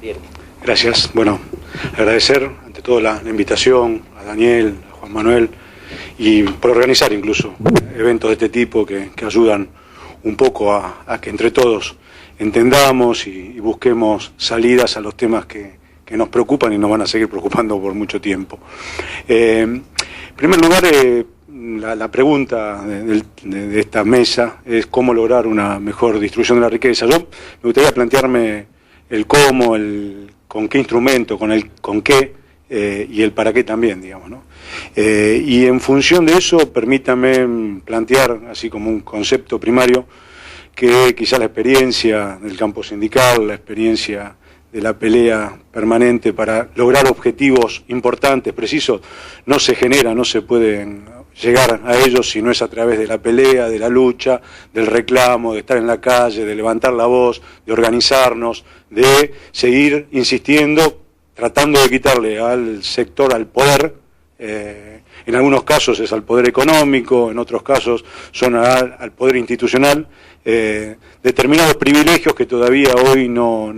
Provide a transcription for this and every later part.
Ariel. Gracias. Bueno, agradecer ante todo la invitación a Daniel, a Juan Manuel, y por organizar incluso eventos de este tipo que ayudan un poco a que entre todos entendamos y busquemos salidas a los temas que nos preocupan y nos van a seguir preocupando por mucho tiempo. En primer lugar, la pregunta de esta mesa es cómo lograr una mejor distribución de la riqueza. Yo me gustaría plantearme el cómo, con qué instrumento, con qué y el para qué también, digamos, ¿no? Y en función de eso, permítame plantear, así como un concepto primario, que quizá la experiencia del campo sindical, la experiencia de la pelea permanente para lograr objetivos importantes, precisos, no se genera, no se pueden llegar a ellos si no es a través de la pelea, de la lucha, del reclamo, de estar en la calle, de levantar la voz, de organizarnos, de seguir insistiendo, tratando de quitarle al sector, al poder, en algunos casos es al poder económico, en otros casos son al poder institucional, determinados privilegios que todavía hoy no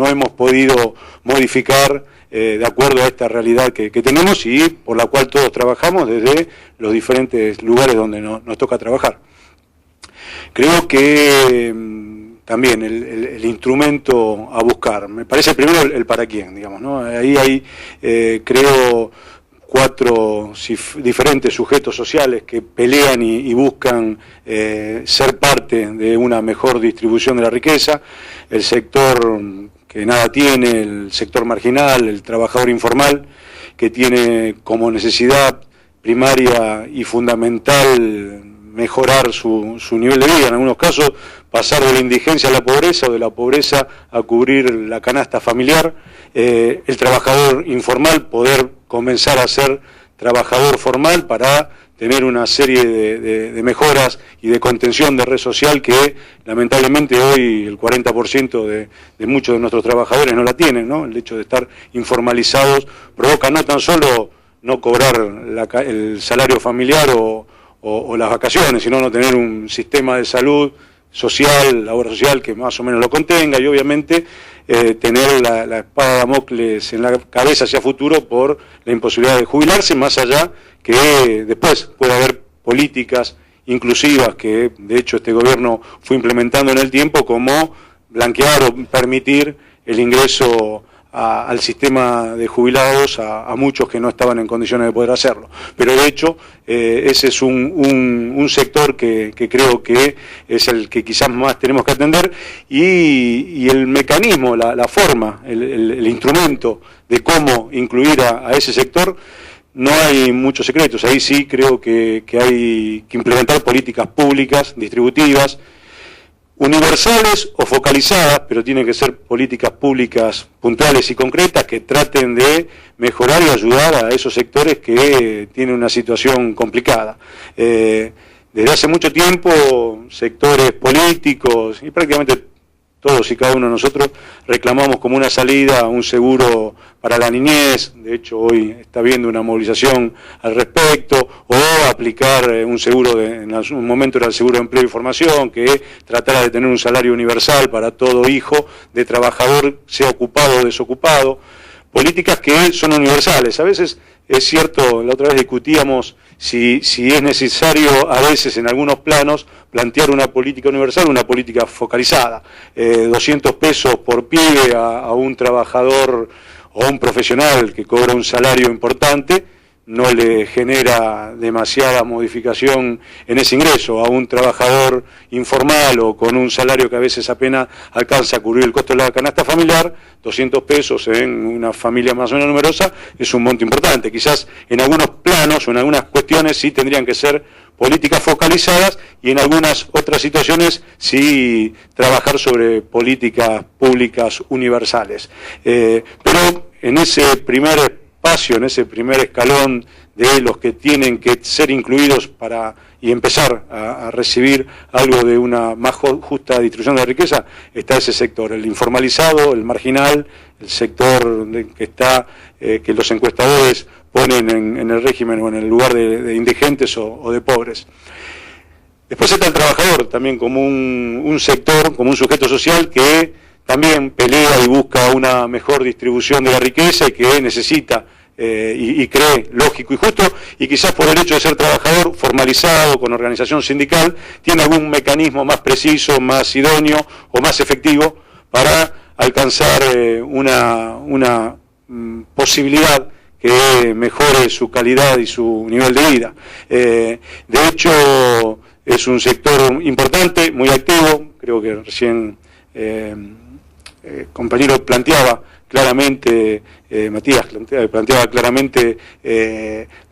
hemos podido modificar de acuerdo a esta realidad que tenemos y por la cual todos trabajamos desde los diferentes lugares donde nos toca trabajar. Creo que también el instrumento a buscar, me parece primero el para quién, digamos, ¿no? Ahí hay, creo, 4 diferentes sujetos sociales que pelean y buscan ser parte de una mejor distribución de la riqueza, el sector que nada tiene, el sector marginal, el trabajador informal, que tiene como necesidad primaria y fundamental mejorar su nivel de vida, en algunos casos pasar de la indigencia a la pobreza o de la pobreza a cubrir la canasta familiar, el trabajador informal poder comenzar a ser trabajador formal para tener una serie de mejoras y de contención de red social que lamentablemente hoy el 40% de muchos de nuestros trabajadores no la tienen, ¿no? El hecho de estar informalizados provoca no tan solo no cobrar el salario familiar o las vacaciones, sino no tener un sistema de salud social, la obra social que más o menos lo contenga y obviamente tener la espada de Damocles en la cabeza hacia futuro por la imposibilidad de jubilarse, más allá que después pueda haber políticas inclusivas que de hecho este gobierno fue implementando en el tiempo, como blanquear o permitir el ingreso al sistema de jubilados a muchos que no estaban en condiciones de poder hacerlo. Pero de hecho ese es un sector que creo que es el que quizás más tenemos que atender y el mecanismo, la forma, el instrumento de cómo incluir a ese sector, no hay muchos secretos. Ahí sí creo que hay que implementar políticas públicas, distributivas, universales o focalizadas, pero tienen que ser políticas públicas puntuales y concretas que traten de mejorar y ayudar a esos sectores que tienen una situación complicada. Desde hace mucho tiempo, sectores políticos y prácticamente todos y cada uno de nosotros reclamamos como una salida un seguro para la niñez. De hecho hoy está habiendo una movilización al respecto, o aplicar un seguro, en un momento era el seguro de empleo y formación, que tratara de tener un salario universal para todo hijo de trabajador, sea ocupado o desocupado, políticas que son universales. A veces es cierto, la otra vez discutíamos si es necesario a veces en algunos planos plantear una política universal, una política focalizada. 200 pesos por pibe a un trabajador o a un profesional que cobra un salario importante no le genera demasiada modificación en ese ingreso. A un trabajador informal o con un salario que a veces apenas alcanza a cubrir el costo de la canasta familiar, 200 pesos en una familia más o menos numerosa es un monto importante. Quizás en algunos planos o en algunas cuestiones sí tendrían que ser políticas focalizadas y en algunas otras situaciones sí trabajar sobre políticas públicas universales. Pero en ese primer espacio, en ese primer escalón de los que tienen que ser incluidos y empezar a recibir algo de una más justa distribución de la riqueza, está ese sector, el informalizado, el marginal, el sector que los encuestadores ponen en el régimen o en el lugar de indigentes o de pobres. Después está el trabajador también como un sector, como un sujeto social que también pelea y busca una mejor distribución de la riqueza y que necesita y cree lógico y justo, y quizás por el hecho de ser trabajador formalizado con organización sindical, tiene algún mecanismo más preciso, más idóneo o más efectivo para alcanzar una posibilidad que mejore su calidad y su nivel de vida. De hecho, es un sector importante, muy activo. Creo que recién compañero planteaba claramente, Matías planteaba claramente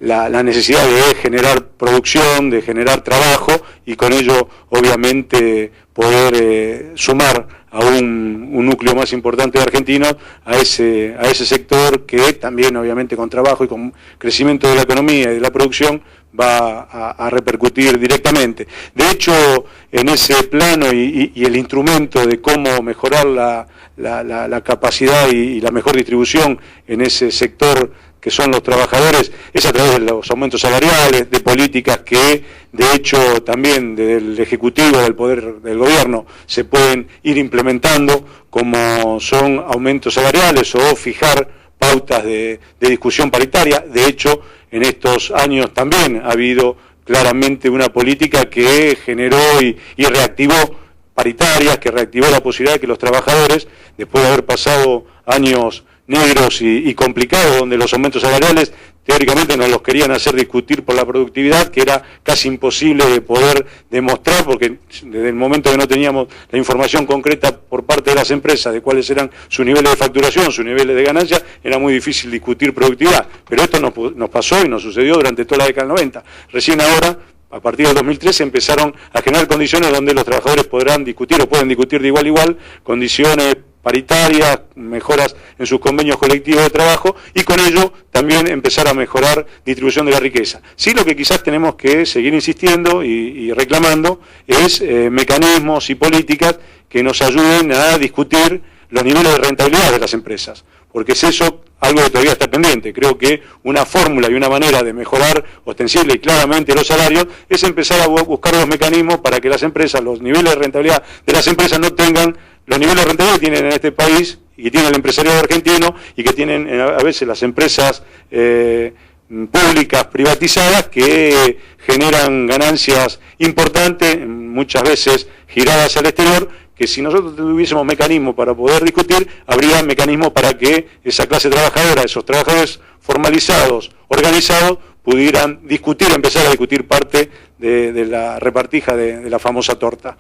la necesidad de generar producción, de generar trabajo y con ello obviamente poder sumar a un núcleo más importante de argentinos a ese sector que también obviamente con trabajo y con crecimiento de la economía y de la producción va a repercutir directamente. De hecho, en ese plano y el instrumento de cómo mejorar la capacidad y la mejor distribución en ese sector que son los trabajadores, es a través de los aumentos salariales, de políticas que, de hecho, también del Ejecutivo, del Poder del Gobierno, se pueden ir implementando, como son aumentos salariales o fijar pautas de discusión paritaria. De hecho, en estos años también ha habido claramente una política que generó y reactivó paritarias, que reactivó la posibilidad de que los trabajadores, después de haber pasado años negros y complicados, donde los aumentos salariales teóricamente nos los querían hacer discutir por la productividad, que era casi imposible de poder demostrar, porque desde el momento que no teníamos la información concreta por parte de las empresas de cuáles eran sus niveles de facturación, sus niveles de ganancia, era muy difícil discutir productividad. Pero esto nos pasó y nos sucedió durante toda la década del 90. Recién ahora, a partir del 2013, empezaron a generar condiciones donde los trabajadores podrán discutir o pueden discutir de igual a igual, condiciones paritarias, mejoras en sus convenios colectivos de trabajo y con ello también empezar a mejorar distribución de la riqueza. Sí, lo que quizás tenemos que seguir insistiendo y reclamando es mecanismos y políticas que nos ayuden a discutir los niveles de rentabilidad de las empresas, porque es eso algo que todavía está pendiente. Creo que una fórmula y una manera de mejorar ostensible y claramente los salarios es empezar a buscar los mecanismos para que las empresas, los niveles de rentabilidad de las empresas no tengan los niveles de rentabilidad que tienen en este país y que tiene el empresariado argentino y que tienen a veces las empresas públicas, privatizadas, que generan ganancias importantes, muchas veces giradas al exterior, que si nosotros tuviésemos mecanismos para poder discutir, habría mecanismos para que esa clase trabajadora, esos trabajadores formalizados, organizados, pudieran discutir, empezar a discutir parte de la repartija de la famosa torta.